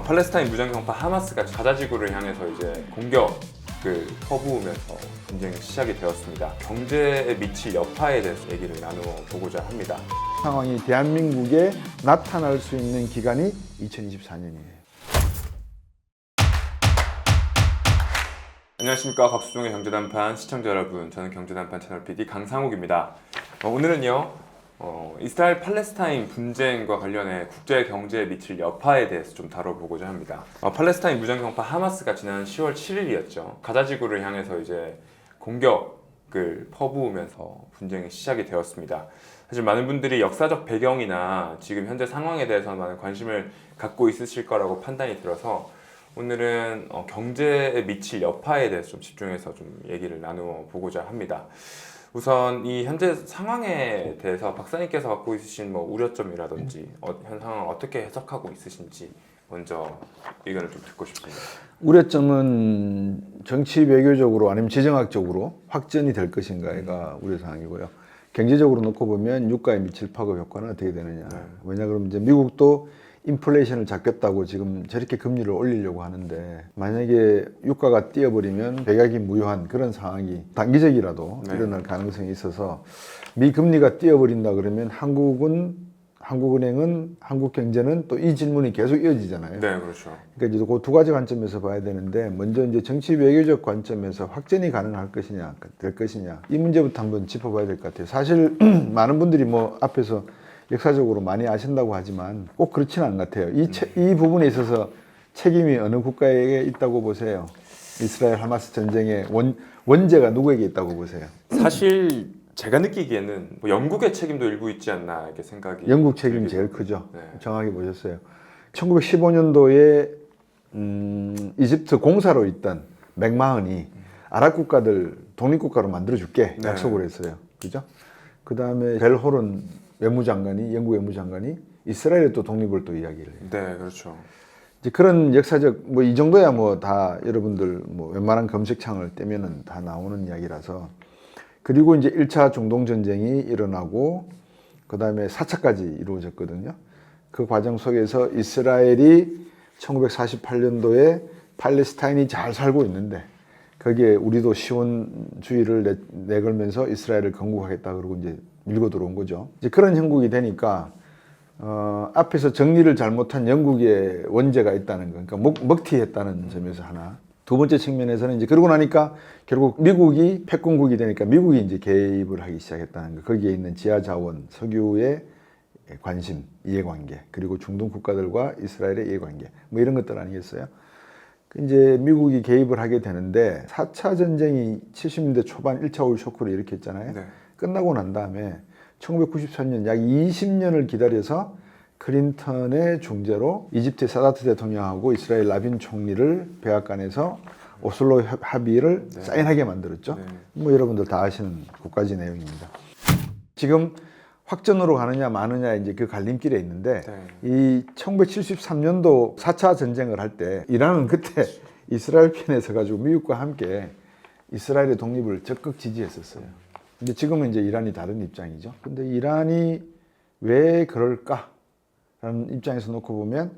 팔레스타인 무장경파 하마스가 가자지구를 향해서 이제 공격을 퍼부으면서 전쟁이 시작이 되었습니다. 경제에 미칠 여파에 대해서 얘기를 나누어 보고자 합니다. 상황이 대한민국에 나타날 수 있는 기간이 2024년이에요. 안녕하십니까. 곽수종의 경제단판 시청자 여러분, 저는 경제단판 채널 PD 강상욱입니다. 오늘은요 이스라엘 팔레스타인 분쟁과 관련해 국제 경제에 미칠 여파에 대해서 좀 다뤄보고자 합니다. 팔레스타인 무장경파 하마스가 지난 10월 7일이었죠. 가자지구를 향해서 이제 공격을 퍼부으면서 분쟁이 시작이 되었습니다. 사실 많은 분들이 역사적 배경이나 지금 현재 상황에 대해서 많은 관심을 갖고 있으실 거라고 판단이 들어서 오늘은 경제에 미칠 여파에 대해서 좀 집중해서 좀 얘기를 나누어 보고자 합니다. 우선 이 현재 상황에 대해서 박사님께서 갖고 있으신 우려점이라든지 현 상황을 어떻게 해석하고 있으신지 먼저 의견을 좀 듣고 싶습니다. 우려점은 정치 외교적으로 아니면 지정학적으로 확전이 될 것인가가 우려사항이고요. 경제적으로 놓고 보면 유가에 미칠 파급 효과는 어떻게 되느냐. 왜냐 그러면 이제 미국도 인플레이션을 잡겠다고 지금 저렇게 금리를 올리려고 하는데 만약에 유가가 뛰어버리면 백약이 무효한 그런 상황이 단기적이라도 일어날 가능성이 있어서 미 금리가 뛰어버린다 그러면 한국은행은 한국경제는 또 이 질문이 계속 이어지잖아요. 네, 그렇죠. 그러니까 이제 그 두 가지 관점에서 봐야 되는데 먼저 이제 정치 외교적 관점에서 확전이 가능할 것이냐 될 것이냐 이 문제부터 한번 짚어봐야 될 것 같아요. 사실 많은 분들이 앞에서 역사적으로 많이 아신다고 하지만 꼭 그렇지는 않은 것 같아요. 이 부분에 있어서 책임이 어느 국가에게 있다고 보세요? 이스라엘 하마스 전쟁의 원죄가 누구에게 있다고 보세요? 사실 제가 느끼기에는 영국의 책임도 일부 있지 않나 이렇게 생각이. 영국 책임이 제일 크죠. 네. 정확히 보셨어요. 1915년도에 이집트 공사로 있던 맥마흔이 아랍 국가들 독립국가로 만들어줄게 약속을 했어요. 그죠? 그 다음에 벨호른 영국 외무장관이 이스라엘의 또 독립을 또 이야기를 해요. 네, 그렇죠. 이제 그런 역사적 이 정도야 다 여러분들 웬만한 검색창을 떼면은 다 나오는 이야기라서. 그리고 이제 1차 중동 전쟁이 일어나고 그다음에 4차까지 이루어졌거든요. 그 과정 속에서 이스라엘이 1948년도에 팔레스타인이 잘 살고 있는데 거기에 우리도 시원주의를 내걸면서 이스라엘을 건국하겠다 그러고 이제 밀고 들어온 거죠. 이제 그런 형국이 되니까 앞에서 정리를 잘못한 영국의 원죄가 있다는 거, 그러니까 먹튀했다는 점에서 하나. 두 번째 측면에서는 이제 그러고 나니까 결국 미국이 패권국이 되니까 미국이 이제 개입을 하기 시작했다는 거. 거기에 있는 지하자원, 석유의 관심, 이해관계, 그리고 중동 국가들과 이스라엘의 이해관계, 이런 것들 아니겠어요? 이제 미국이 개입을 하게 되는데 4차 전쟁이 70년대 초반 1차 오일 쇼크를 일으켰잖아요. 네. 끝나고 난 다음에 1993년 약 20년을 기다려서 클린턴의 중재로 이집트의 사다트 대통령하고 이스라엘 라빈 총리를 백악관에서 오슬로 합의를 사인하게 만들었죠. 여러분들 다 아시는 국가지 내용입니다. 지금 확전으로 가느냐 마느냐 이제 그 갈림길에 있는데 이 1973년도 4차 전쟁을 할 때 이란은 그때 이스라엘 편에 서가지고 미국과 함께 이스라엘의 독립을 적극 지지했었어요. 근데 지금은 이제 이란이 다른 입장이죠. 근데 이란이 왜 그럴까라는 입장에서 놓고 보면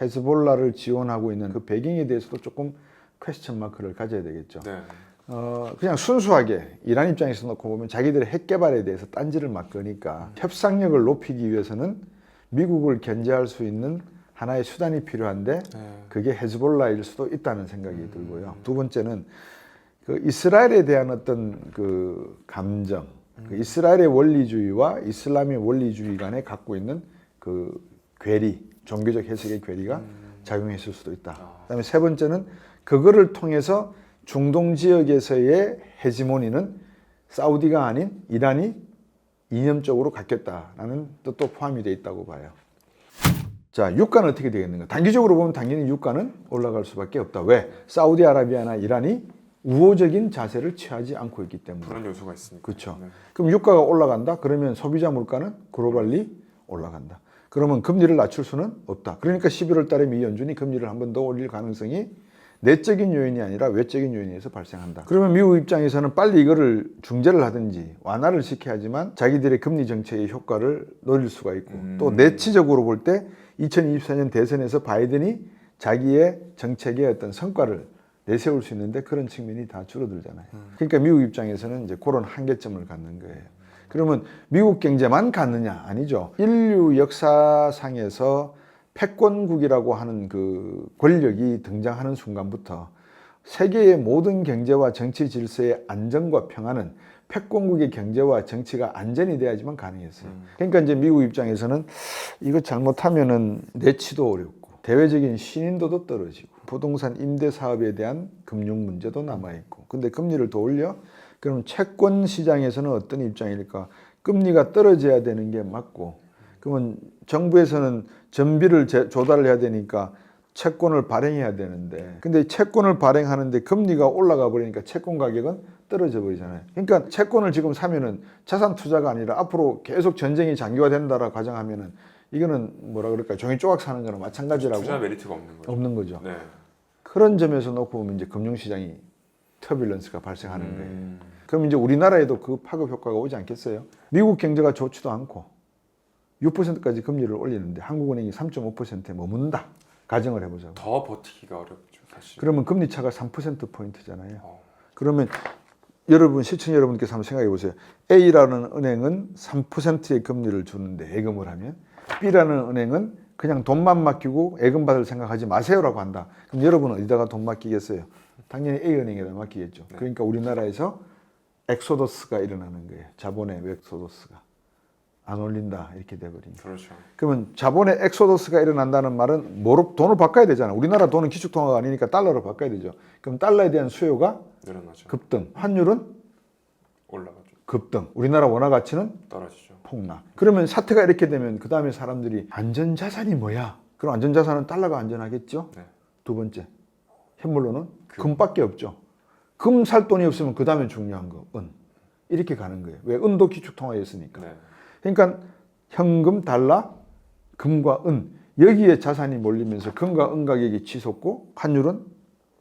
헤즈볼라를 지원하고 있는 그 배경에 대해서도 조금 퀘스천 마크를 가져야 되겠죠. 그냥 순수하게 이란 입장에서 놓고 보면 자기들의 핵 개발에 대해서 딴지를 막 거니까 협상력을 높이기 위해서는 미국을 견제할 수 있는 하나의 수단이 필요한데 그게 헤즈볼라일 수도 있다는 생각이 들고요. 두 번째는 그 이스라엘에 대한 어떤 그 감정, 그 이스라엘의 원리주의와 이슬람의 원리주의 간에 갖고 있는 그 괴리, 종교적 해석의 괴리가 작용했을 수도 있다. 그다음에 세 번째는 그거를 통해서 중동 지역에서의 헤지모니는 사우디가 아닌 이란이 이념적으로 갖겠다라는 뜻도 포함이 되어 있다고 봐요. 자, 유가는 어떻게 되겠는가? 단기적으로 보면 당연히 유가는 올라갈 수밖에 없다. 왜? 사우디아라비아나 이란이 우호적인 자세를 취하지 않고 있기 때문에. 그런 요소가 있습니다. 그렇죠. 네. 그럼 유가가 올라간다? 그러면 소비자 물가는 글로벌리 올라간다. 그러면 금리를 낮출 수는 없다. 그러니까 11월 달에 미 연준이 금리를 한 번 더 올릴 가능성이 내적인 요인이 아니라 외적인 요인에 의해서 발생한다. 그러면 미국 입장에서는 빨리 이거를 중재를 하든지 완화를 시켜야지만 자기들의 금리 정책의 효과를 노릴 수가 있고 또 내치적으로 볼 때 2024년 대선에서 바이든이 자기의 정책의 어떤 성과를 내세울 수 있는데 그런 측면이 다 줄어들잖아요. 그러니까 미국 입장에서는 이제 그런 한계점을 갖는 거예요. 그러면 미국 경제만 갖느냐? 아니죠. 인류 역사상에서 패권국이라고 하는 그 권력이 등장하는 순간부터 세계의 모든 경제와 정치 질서의 안정과 평화는 패권국의 경제와 정치가 안전이 돼야지만 가능했어요. 그러니까 이제 미국 입장에서는 이거 잘못하면은 내치도 어렵고 대외적인 신인도도 떨어지고 부동산 임대 사업에 대한 금융 문제도 남아 있고. 근데 금리를 더 올려? 그럼 채권 시장에서는 어떤 입장일까? 금리가 떨어져야 되는 게 맞고, 그러면 정부에서는 전비를 조달을 해야 되니까 채권을 발행해야 되는데, 근데 채권을 발행하는데 금리가 올라가 버리니까 채권 가격은 떨어져 버리잖아요. 그러니까 채권을 지금 사면은 자산 투자가 아니라 앞으로 계속 전쟁이 장기화된다라고 가정하면은 이거는 뭐라 그럴까, 종이 조각 사는 거랑 마찬가지라고. 투자 메리트가 없는 거죠. 없는 거죠. 네. 그런 점에서 놓고 보면 이제 금융시장이 터뷸런스가 발생하는 거예요. 그럼 이제 우리나라에도 그 파급 효과가 오지 않겠어요? 미국 경제가 좋지도 않고 6%까지 금리를 올리는데 한국은행이 3.5%에 머문다. 가정을 해보자고. 더 버티기가 어렵죠, 사실. 그러면 금리 차가 3%포인트잖아요. 그러면 여러분, 시청자 여러분께서 한번 생각해 보세요. A라는 은행은 3%의 금리를 주는데 예금을 하면 B라는 은행은 그냥 돈만 맡기고 예금 받을 생각하지 마세요라고 한다. 그럼 여러분은 어디다가 돈 맡기겠어요? 당연히 A은행에다 맡기겠죠. 네. 그러니까 우리나라에서 엑소더스가 일어나는 거예요. 자본의 엑소더스가. 안 올린다 이렇게 돼버린 거예요. 그렇죠. 그러면 자본의 엑소더스가 일어난다는 말은 뭐로 돈을 바꿔야 되잖아. 우리나라 돈은 기축통화가 아니니까 달러로 바꿔야 되죠. 그럼 달러에 대한 수요가 늘어나죠. 급등, 환율은 올라가죠. 급등, 우리나라 원화 가치는 떨어지죠. 폭락. 그러면 사태가 이렇게 되면 그 다음에 사람들이 안전자산이 뭐야? 그럼 안전자산은 달러가 안전하겠죠? 네. 두 번째, 현물로는 금밖에 없죠. 금 살 돈이 없으면 그 다음에 중요한 거, 은. 이렇게 가는 거예요. 왜? 은도 기축통화였으니까. 네. 그러니까 현금, 달러, 금과 은, 여기에 자산이 몰리면서 금과 은 가격이 치솟고 환율은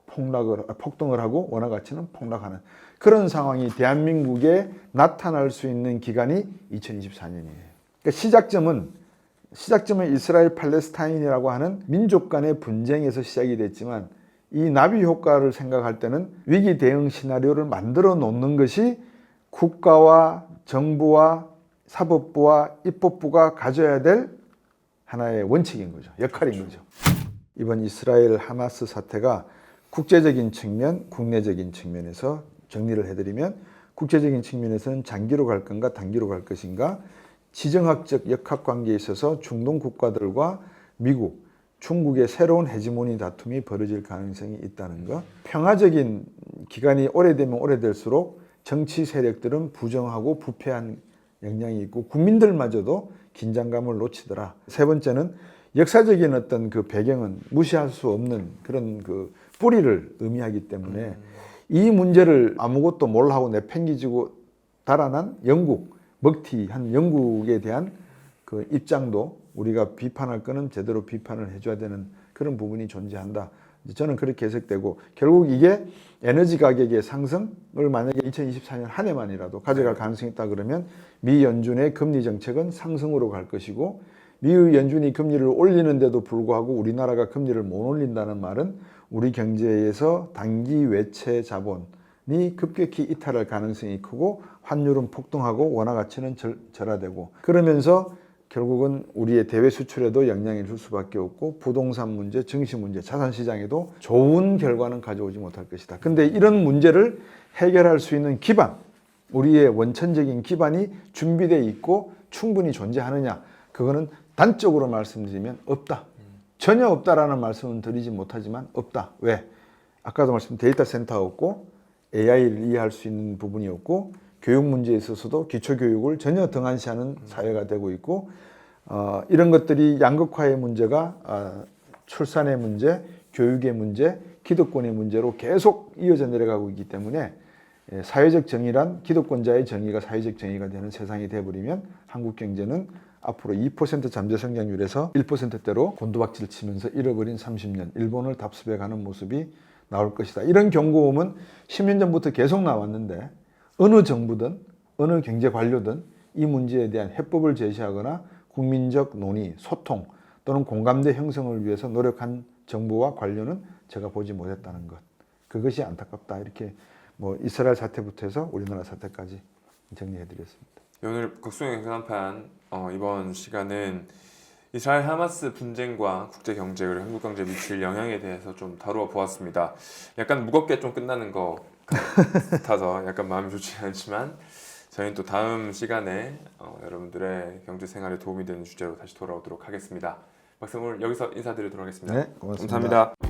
폭등을 하고 원화 가치는 폭락하는 그런 상황이 대한민국에 나타날 수 있는 기간이 2024년이에요. 그러니까 시작점은 이스라엘 팔레스타인이라고 하는 민족 간의 분쟁에서 시작이 됐지만 이 나비 효과를 생각할 때는 위기 대응 시나리오를 만들어 놓는 것이 국가와 정부와 사법부와 입법부가 가져야 될 하나의 원칙인 거죠. 역할인 거죠. 이번 이스라엘 하마스 사태가 국제적인 측면, 국내적인 측면에서 정리를 해드리면 국제적인 측면에서는 장기로 갈 건가 단기로 갈 것인가, 지정학적 역학관계에 있어서 중동 국가들과 미국, 중국의 새로운 헤지모니 다툼이 벌어질 가능성이 있다는 것, 평화적인 기간이 오래되면 오래될수록 정치 세력들은 부정하고 부패한 영향이 있고 국민들마저도 긴장감을 놓치더라. 세 번째는 역사적인 어떤 그 배경은 무시할 수 없는 그런 그 뿌리를 의미하기 때문에 이 문제를 아무것도 몰라하고 내팽개치고 달아난 영국, 먹튀한 영국에 대한 그 입장도 우리가 비판할 거는 제대로 비판을 해줘야 되는 그런 부분이 존재한다. 저는 그렇게 해석되고 결국 이게 에너지 가격의 상승을 만약에 2024년 한 해만이라도 가져갈 가능성이 있다 그러면 미 연준의 금리 정책은 상승으로 갈 것이고 미 연준이 금리를 올리는데도 불구하고 우리나라가 금리를 못 올린다는 말은 우리 경제에서 단기 외채 자본이 급격히 이탈할 가능성이 크고 환율은 폭등하고 원화 가치는 절하되고 그러면서 결국은 우리의 대외 수출에도 영향을 줄 수밖에 없고 부동산 문제, 증시 문제, 자산 시장에도 좋은 결과는 가져오지 못할 것이다. 근데 이런 문제를 해결할 수 있는 기반, 우리의 원천적인 기반이 준비되어 있고 충분히 존재하느냐? 그거는 단적으로 말씀드리면 없다. 전혀 없다라는 말씀은 드리지 못하지만 없다. 왜? 아까도 말씀드린 데이터 센터가 없고 AI를 이해할 수 있는 부분이 없고 교육 문제에 있어서도 기초교육을 전혀 등한시하는 사회가 되고 있고 이런 것들이 양극화의 문제가 출산의 문제, 교육의 문제, 기득권의 문제로 계속 이어져 내려가고 있기 때문에 사회적 정의란 기득권자의 정의가 사회적 정의가 되는 세상이 되어버리면 한국 경제는 앞으로 2% 잠재 성장률에서 1%대로 곤두박질 치면서 잃어버린 30년, 일본을 답습해가는 모습이 나올 것이다. 이런 경고음은 10년 전부터 계속 나왔는데 어느 정부든 어느 경제 관료든 이 문제에 대한 해법을 제시하거나 국민적 논의, 소통 또는 공감대 형성을 위해서 노력한 정보와 관련은 제가 보지 못했다는 것. 그것이 안타깝다. 이렇게 뭐 이스라엘 사태부터 해서 우리나라 사태까지 정리해드렸습니다. 오늘 국수형 경제단판 이번 시간은 이스라엘 하마스 분쟁과 국제 경제 그리고 한국 경제에 미칠 영향에 대해서 좀 다루어 보았습니다. 약간 무겁게 좀 끝나는 것 같아서 약간 마음이 좋지 않지만 저희는 또 다음 시간에 여러분들의 경제 생활에 도움이 되는 주제로 다시 돌아오도록 하겠습니다. 박사 오늘 여기서 인사드리도록 하겠습니다. 네, 고맙습니다. 감사합니다.